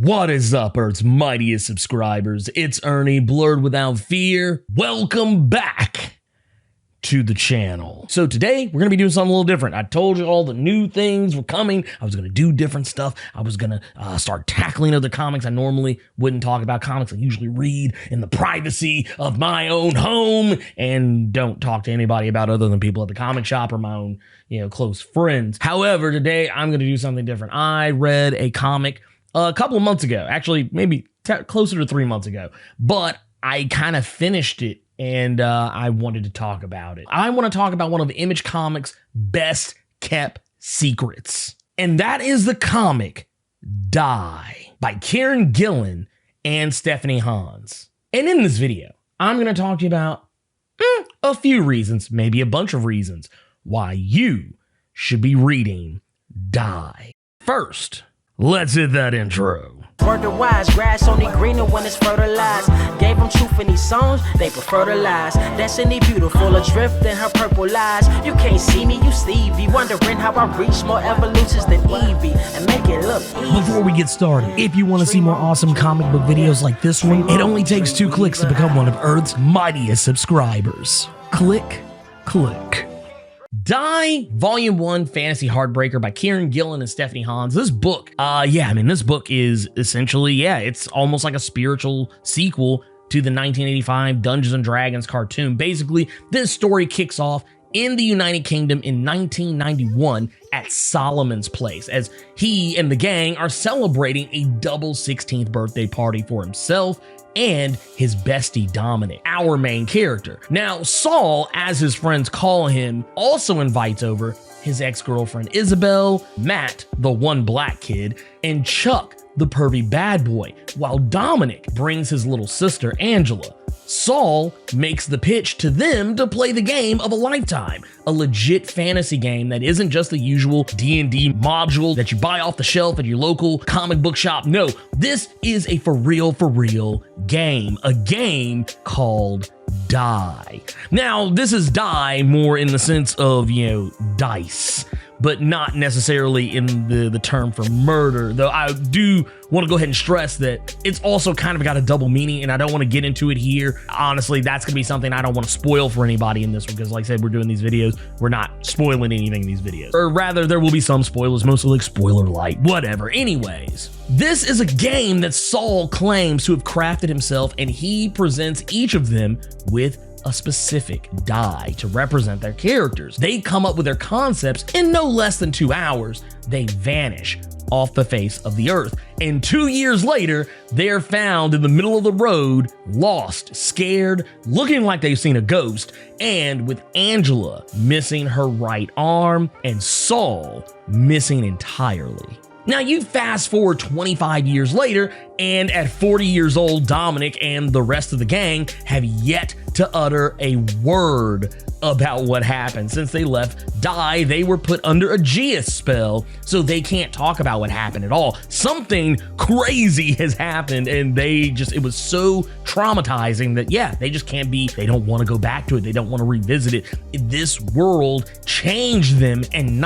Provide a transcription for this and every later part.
What is up, Earth's mightiest subscribers? It's Ernie, Blerd without fear. Welcome back to the channel. So today, we're going to be doing something a little different. I told you all the new things were coming. I was going to do different stuff. I was going to start tackling other comics. I normally wouldn't talk about comics. I usually read in the privacy of my own home and don't talk to anybody about other than people at the comic shop or my own, close friends. However, today, I'm going to do something different. I read a comic a couple of months ago, actually maybe closer to 3 months ago, but I kind of finished it and I wanted to talk about it. I want to talk about one of Image Comics' best kept secrets, and that is the comic Die by Kieron Gillen and Stephanie Hans. And in this video, I'm going to talk to you about a few reasons, maybe a bunch of reasons, why you should be reading Die. First, let's hit that intro. Word to wise, grass only greener when it's fertilized. Gave them truth in these songs, they prefer to lies. Destiny beautiful, adrift in her purple eyes. You can't see me, you Stevie, wondering how I reach more evolutions than Evie and make it look easy. Before we get started, if you want to see more awesome comic book videos like this one, it only takes 2 clicks to become one of Earth's mightiest subscribers. Click. Die, Volume 1, Fantasy Heartbreaker by Kieron Gillen and Stephanie Hans. This book, this book is essentially, it's almost like a spiritual sequel to the 1985 Dungeons & Dragons cartoon. Basically, this story kicks off in the United Kingdom in 1991 at Solomon's place, as he and the gang are celebrating a double 16th birthday party for himself and his bestie Dominic, our main character. Now, Saul, as his friends call him, also invites over his ex-girlfriend Isobel, Matt, the one black kid, and Chuck, the pervy bad boy, while Dominic brings his little sister Angela. Saul makes the pitch to them to play the game of a lifetime, a legit fantasy game that isn't just the usual D&D module that you buy off the shelf at your local comic book shop. No, this is a for real game, a game called Die. Now, this is Die more in the sense of, dice, but not necessarily in the term for murder, though I do want to go ahead and stress that it's also kind of got a double meaning, and I don't want to get into it here. Honestly, that's going to be something I don't want to spoil for anybody in this one, because like I said, we're doing these videos, we're not spoiling anything in these videos. Or rather, there will be some spoilers, mostly like spoiler light, whatever. Anyways, this is a game that Saul claims to have crafted himself, and he presents each of them with a specific die to represent their characters. They come up with their concepts in no less than 2 hours. They vanish off the face of the earth. And 2 years later, they're found in the middle of the road, lost, scared, looking like they've seen a ghost, and with Angela missing her right arm and Saul missing entirely. Now you fast forward 25 years later, and at 40 years old, Dominic and the rest of the gang have yet to utter a word about what happened. Since they left Die, they were put under a Geas spell, so they can't talk about what happened at all. Something crazy has happened, and it was so traumatizing that, they just can't they don't want to go back to it. They don't want to revisit it. This world changed them and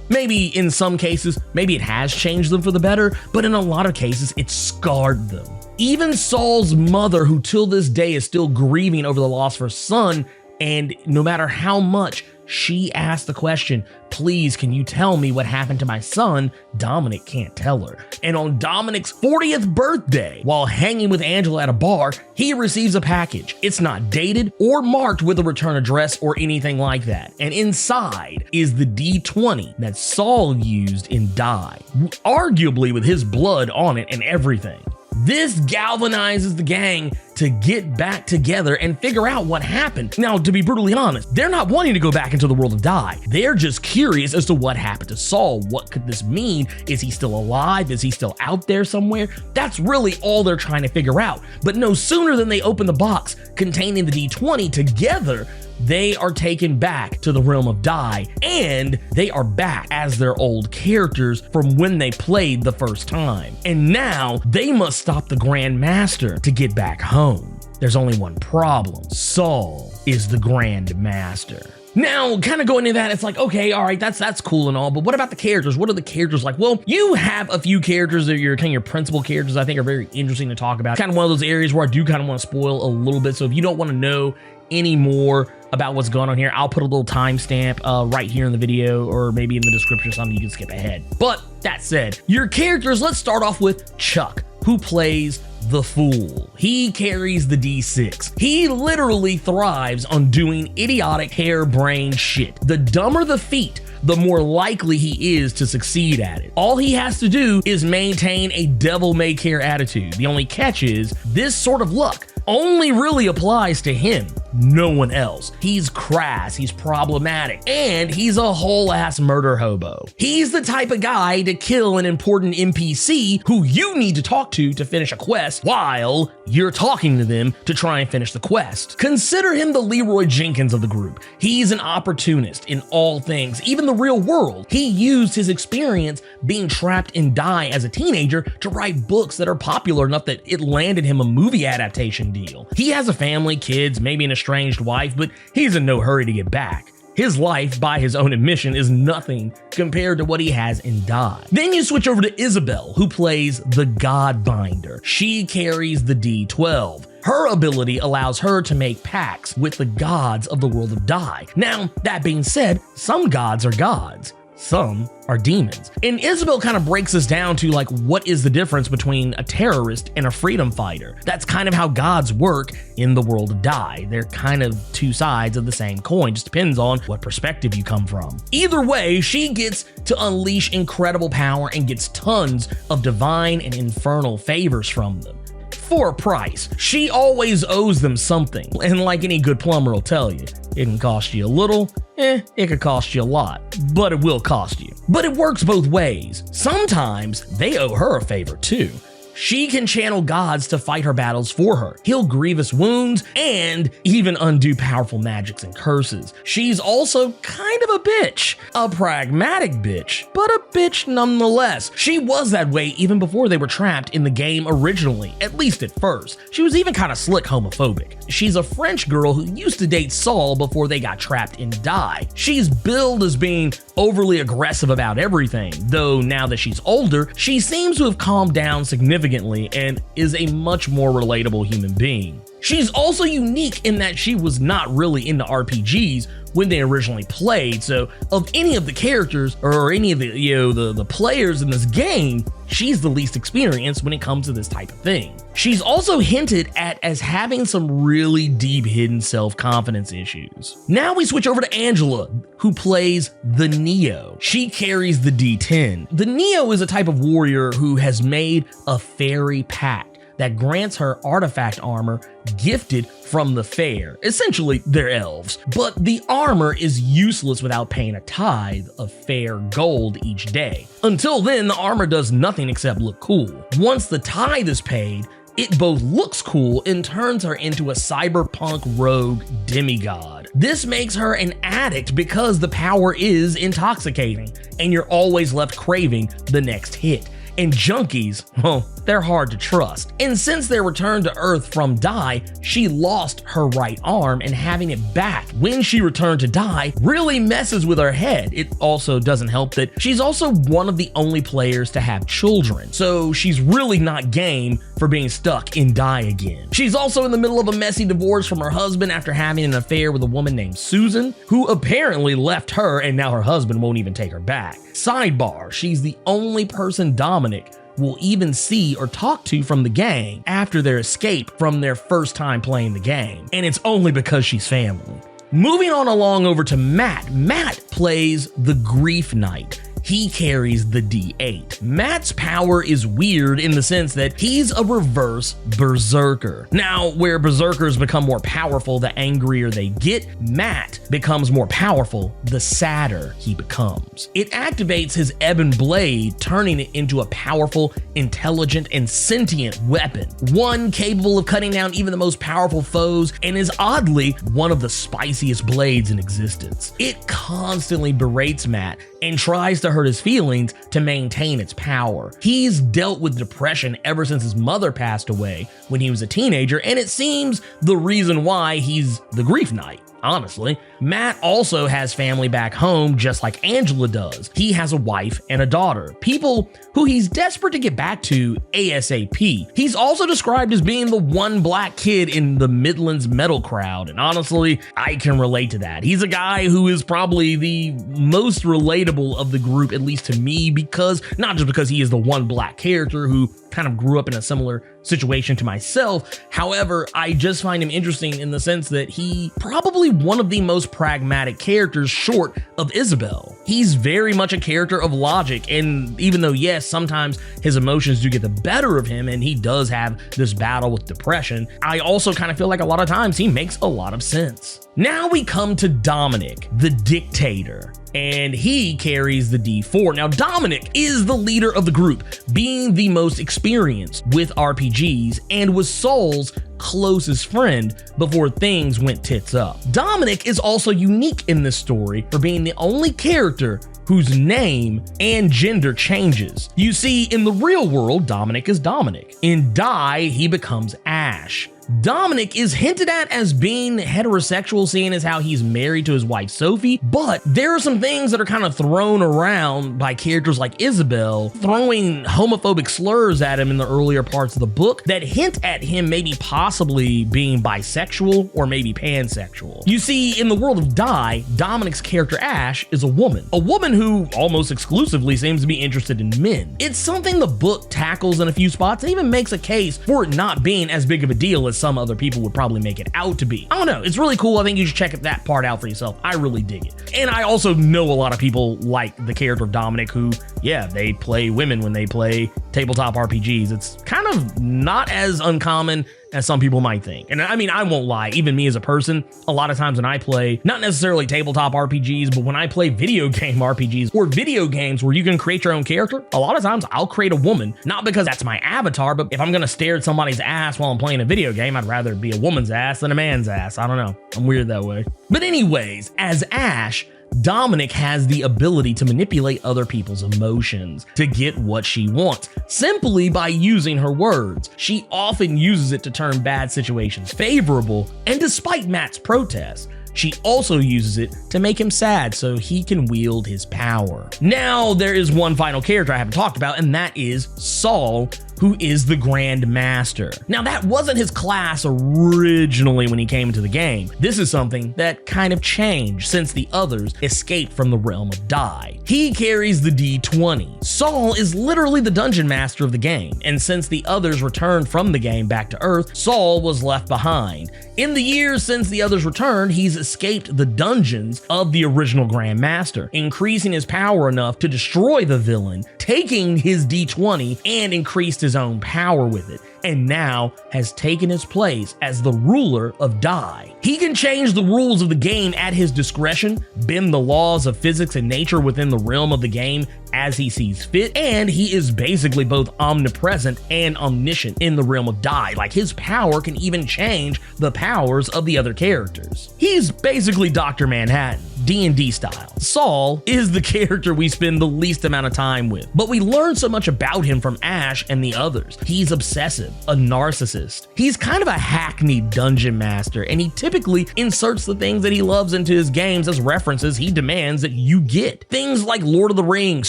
maybe in some cases, maybe it has changed them for the better, but in a lot of cases, it scarred them. Even Saul's mother, who till this day is still grieving over the loss of her son, and no matter how much she asked the question, please, can you tell me what happened to my son? Dominic can't tell her. And on Dominic's 40th birthday, while hanging with Angela at a bar, he receives a package. It's not dated or marked with a return address or anything like that. And inside is the D20 that Saul used in Die, arguably with his blood on it and everything. This galvanizes the gang to get back together and figure out what happened. Now, to be brutally honest, they're not wanting to go back into the world of Die. They're just curious as to what happened to Saul. What could this mean? Is he still alive? Is he still out there somewhere? That's really all they're trying to figure out. But no sooner than they open the box containing the D20 together, they are taken back to the realm of Die, and they are back as their old characters from when they played the first time. And now they must stop the Grand Master to get back home. There's only one problem. Saul is the Grand Master. Now, kind of going into that, it's like, okay, all right, that's cool and all, but what about the characters? What are the characters like? Well, you have a few characters that are your kind of your principal characters I think are very interesting to talk about. Kind of one of those areas where I do kind of want to spoil a little bit. So if you don't want to know any more about what's going on here, I'll put a little timestamp right here in the video, or maybe in the description or something you can skip ahead. But that said, your characters, let's start off with Chuck, who plays the Fool. He carries the D6. He literally thrives on doing idiotic, harebrained shit. The dumber the feat, the more likely he is to succeed at it. All he has to do is maintain a devil-may-care attitude. The only catch is, this sort of luck only really applies to him, no one else. He's crass, he's problematic, and he's a whole-ass murder hobo. He's the type of guy to kill an important NPC who you need to talk to finish a quest while you're talking to them to try and finish the quest. Consider him the Leroy Jenkins of the group. He's an opportunist in all things, even the real world. He used his experience being trapped in Die as a teenager to write books that are popular enough that it landed him a movie adaptation deal. He has a family, kids, maybe an estranged wife, but he's in no hurry to get back. His life, by his own admission, is nothing compared to what he has in Die. Then you switch over to Isobel, who plays the Godbinder. She carries the D12. Her ability allows her to make pacts with the gods of the world of Die. Now, that being said, some gods are gods, some are demons. And Isobel kind of breaks this down to like, what is the difference between a terrorist and a freedom fighter? That's kind of how gods work in the world of Die. They're kind of two sides of the same coin, just depends on what perspective you come from. Either way, she gets to unleash incredible power and gets tons of divine and infernal favors from them. For a price. She always owes them something, and like any good plumber will tell you, it can cost you a little, it could cost you a lot, but it will cost you. But it works both ways. Sometimes they owe her a favor too. She can channel gods to fight her battles for her, heal grievous wounds, and even undo powerful magics and curses. She's also kind of a bitch. A pragmatic bitch, but a bitch nonetheless. She was that way even before they were trapped in the game originally, at least at first. She was even kind of slick homophobic. She's a French girl who used to date Saul before they got trapped in Die. She's billed as being overly aggressive about everything, though now that she's older, she seems to have calmed down significantly and is a much more relatable human being. She's also unique in that she was not really into RPGs when they originally played, so of any of the characters or any of the players in this game, she's the least experienced when it comes to this type of thing. She's also hinted at as having some really deep hidden self-confidence issues. Now we switch over to Angela, who plays the Neo. She carries the D10. The Neo is a type of warrior who has made a fairy pact that grants her artifact armor gifted from the fair. Essentially, they're elves. But the armor is useless without paying a tithe of fair gold each day. Until then, the armor does nothing except look cool. Once the tithe is paid, it both looks cool and turns her into a cyberpunk rogue demigod. This makes her an addict because the power is intoxicating, and you're always left craving the next hit. And junkies, well, they're hard to trust. And since their return to Earth from Die, she lost her right arm, and having it back when she returned to Die really messes with her head. It also doesn't help that she's also one of the only players to have children, so she's really not game for being stuck in Die again. She's also in the middle of a messy divorce from her husband after having an affair with a woman named Susan, who apparently left her and now her husband won't even take her back. Sidebar, she's the only person Dominic will even see or talk to from the gang after their escape from their first time playing the game, and it's only because she's family. Moving on along over to Matt. Matt plays the Grief Knight. He carries the D8. Matt's power is weird in the sense that he's a reverse berserker. Now, where berserkers become more powerful the angrier they get, Matt becomes more powerful the sadder he becomes. It activates his ebon blade, turning it into a powerful, intelligent, and sentient weapon. One capable of cutting down even the most powerful foes, and is oddly one of the spiciest blades in existence. It constantly berates Matt and tries to hurt his feelings to maintain its power. He's dealt with depression ever since his mother passed away when he was a teenager, and it seems the reason why he's the Grief Knight. Honestly, Matt also has family back home just like Angela does. He has a wife and a daughter, people who he's desperate to get back to ASAP. He's also described as being the one black kid in the Midlands metal crowd, and honestly, I can relate to that. He's a guy who is probably the most relatable of the group, at least to me, because not just because he is the one black character who kind of grew up in a similar situation to myself. However, I just find him interesting in the sense that he probably one of the most pragmatic characters short of Isobel. He's very much a character of logic, and even though, yes, sometimes his emotions do get the better of him and he does have this battle with depression, I also kind of feel like a lot of times he makes a lot of sense. Now we come to Dominic, the dictator, and he carries the D4. Now, Dominic is the leader of the group, being the most experienced with RPGs and was Saul's closest friend before things went tits up. Dominic is also unique in this story for being the only character whose name and gender changes. You see, in the real world, Dominic is Dominic. In Die, he becomes Ash. Dominic is hinted at as being heterosexual, seeing as how he's married to his wife Sophie, but there are some things that are kind of thrown around by characters like Isobel, throwing homophobic slurs at him in the earlier parts of the book that hint at him maybe possibly being bisexual or maybe pansexual. You see, in the world of Die, Dominic's character Ash is a woman who almost exclusively seems to be interested in men. It's something the book tackles in a few spots and even makes a case for it not being as big of a deal as some other people would probably make it out to be. I don't know, it's really cool. I think you should check that part out for yourself. I really dig it. And I also know a lot of people like the character of Dominic who, yeah, they play women when they play tabletop RPGs. It's kind of not as uncommon as some people might think. And I mean, I won't lie, even me as a person, a lot of times when I play, not necessarily tabletop RPGs, but when I play video game RPGs or video games where you can create your own character, a lot of times I'll create a woman, not because that's my avatar, but if I'm gonna stare at somebody's ass while I'm playing a video game, I'd rather be a woman's ass than a man's ass. I don't know, I'm weird that way. But anyways, as Ash, Dominic has the ability to manipulate other people's emotions to get what she wants, simply by using her words. She often uses it to turn bad situations favorable, and despite Matt's protests, she also uses it to make him sad so he can wield his power. Now, there is one final character I haven't talked about, and that is Saul, who is the Grand Master. Now, that wasn't his class originally when he came into the game. This is something that kind of changed since the others escaped from the realm of Die. He carries the D20. Saul is literally the dungeon master of the game, and since the others returned from the game back to Earth, Saul was left behind. In the years since the others returned, he's escaped the dungeons of the original Grand Master, increasing his power enough to destroy the villain, taking his D20 and increased his own power with it, and now has taken his place as the ruler of Die. He can change the rules of the game at his discretion, bend the laws of physics and nature within the realm of the game as he sees fit, and he is basically both omnipresent and omniscient in the realm of Die. Like, his power can even change the powers of the other characters. He's basically Dr. Manhattan, D&D style. Saul is the character we spend the least amount of time with, but we learn so much about him from Ash and the others. He's obsessive, a narcissist. He's kind of a hackneyed dungeon master, and he typically inserts the things that he loves into his games as references he demands that you get. Things like Lord of the Rings,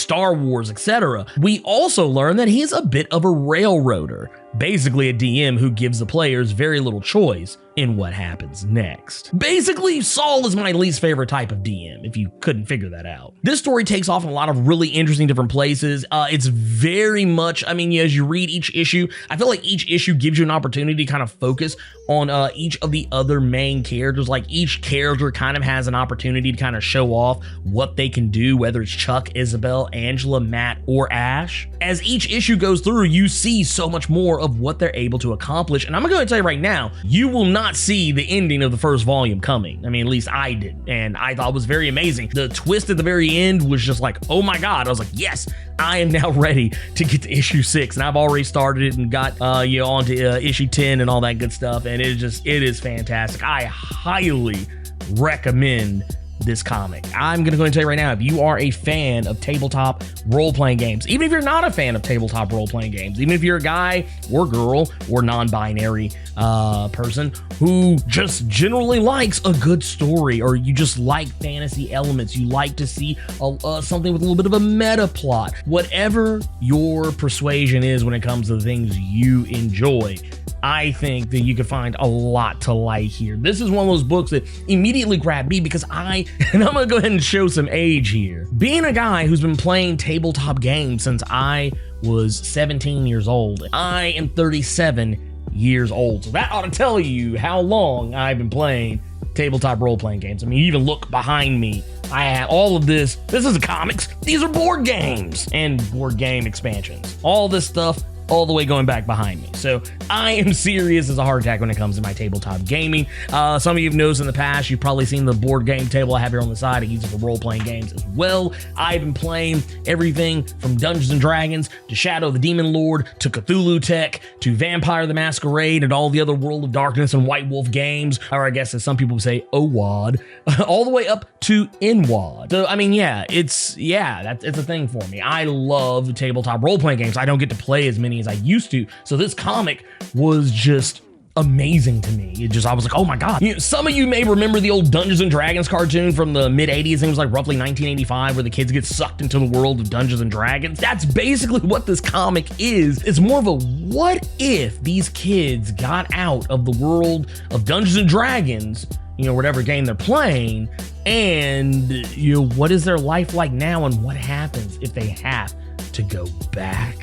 Star Wars, etc. We also learn that he's a bit of a railroader, basically a DM who gives the players very little choice in what happens next. Basically, Saul is my least favorite type of DM, if you couldn't figure that out. This story takes off in a lot of really interesting different places. It's very much, I mean, as you read each issue, I feel like each issue gives you an opportunity to kind of focus on each of the other main characters. Like, each character kind of has an opportunity to kind of show off what they can do, whether it's Chuck, Isobel, Angela, Matt, or Ash. As each issue goes through, you see so much more of what they're able to accomplish, and I'm gonna tell you right now, you will not see the ending of the first volume coming. I mean, at least I did, and I thought it was very amazing. The twist at the very end was just like, oh my god. I was like, yes, I am now ready to get to issue 6, and I've already started it and got on to issue 10 and all that good stuff, and it is fantastic. I highly recommend this comic. I'm going to go and tell you right now, if you are a fan of tabletop role-playing games, even if you're not a fan of tabletop role-playing games, even if you're a guy or girl or non-binary person who just generally likes a good story, or you just like fantasy elements, you like to see something with a little bit of a meta plot, whatever your persuasion is when it comes to the things you enjoy, I think that you could find a lot to like here. This is one of those books that immediately grabbed me because and I'm gonna go ahead and show some age here. Being a guy who's been playing tabletop games since I was 17 years old, I am 37 years old. So that ought to tell you how long I've been playing tabletop role-playing games. I mean, you even look behind me. I have all of this. This isn't comics. These are board games and board game expansions. All this stuff all the way going back behind me. So I am serious as a heart attack when it comes to my tabletop gaming. Some of you have noticed in the past, you've probably seen the board game table I have here on the side. I use it for role-playing games as well. I've been playing everything from Dungeons and Dragons to Shadow the Demon Lord to Cthulhu Tech to Vampire the Masquerade and all the other World of Darkness and White Wolf games, or I guess as some people say, OWAD, all the way up to NWAD. So I mean, it's a thing for me. I love tabletop role-playing games. I don't get to play as many as I used to, so this comic was just amazing to me. I was like, oh my god. Some of you may remember the old Dungeons and Dragons cartoon from the mid 80s. I think it was like roughly 1985, where the kids get sucked into the world of Dungeons and Dragons. That's basically what this comic is. It's more of a what if these kids got out of the world of Dungeons and Dragons, whatever game they're playing, and what is their life like now, and what happens if they have to go back.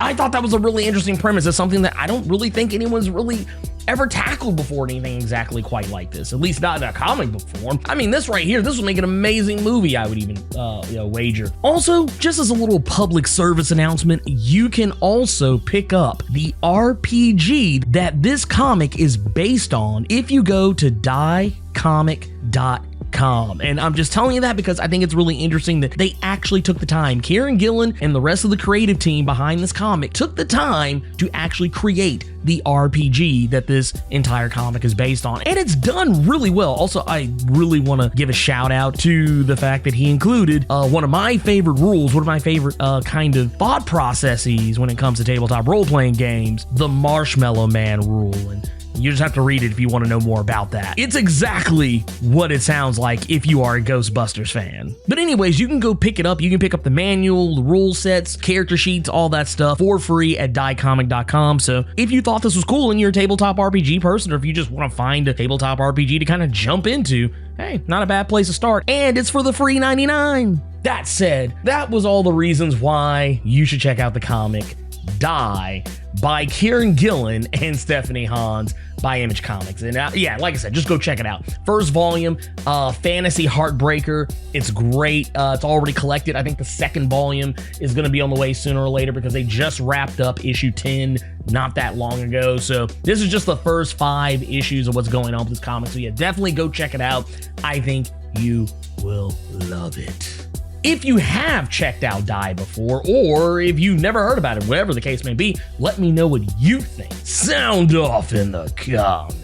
I thought that was a really interesting premise. It's something that I don't really think anyone's really ever tackled before, anything exactly quite like this, at least not in a comic book form. I mean, this right here, this would make an amazing movie, I would even wager. Also, just as a little public service announcement, you can also pick up the RPG that this comic is based on if you go to diecomic.com. And I'm just telling you that because I think it's really interesting that they actually took the time. Kieron Gillen and the rest of the creative team behind this comic took the time to actually create the RPG that this entire comic is based on. And it's done really well. Also, I really want to give a shout out to the fact that he included one of my favorite rules, one of my favorite kind of thought processes when it comes to tabletop role-playing games, the Marshmallow Man rule. And you just have to read it if you want to know more about that. It's exactly what it sounds like if you are a Ghostbusters fan. But anyways, you can go pick it up. You can pick up the manual, the rule sets, character sheets, all that stuff for free at diecomic.com. So if you thought this was cool and you're a tabletop RPG person, or if you just want to find a tabletop RPG to kind of jump into, hey, not a bad place to start. And it's for the free $99. That said, that was all the reasons why you should check out the comic Die by Kieron Gillen and Stephanie Hans by Image Comics. And like I said, just go check it out. First volume, Fantasy Heartbreaker. It's great. It's already collected. I think the second volume is going to be on the way sooner or later because they just wrapped up issue 10 not that long ago. So this is just the first 5 issues of what's going on with this comic. So yeah, definitely go check it out. I think you will love it. If you have checked out Die before, or if you've never heard about it, whatever the case may be, let me know what you think. Sound off in the comments.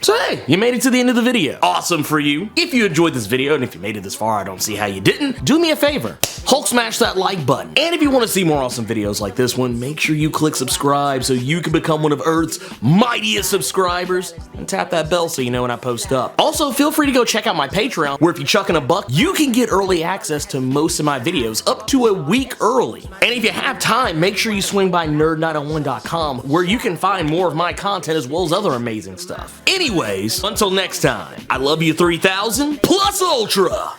So hey, you made it to the end of the video. Awesome for you. If you enjoyed this video, and if you made it this far, I don't see how you didn't, do me a favor. Hulk smash that like button. And if you want to see more awesome videos like this one, make sure you click subscribe so you can become one of Earth's mightiest subscribers, and tap that bell so you know when I post up. Also, feel free to go check out my Patreon, where if you chuck in $1, you can get early access to most of my videos up to a week early. And if you have time, make sure you swing by nerd901.com, where you can find more of my content as well as other amazing stuff. Anyways, until next time, I love you 3000 plus ultra.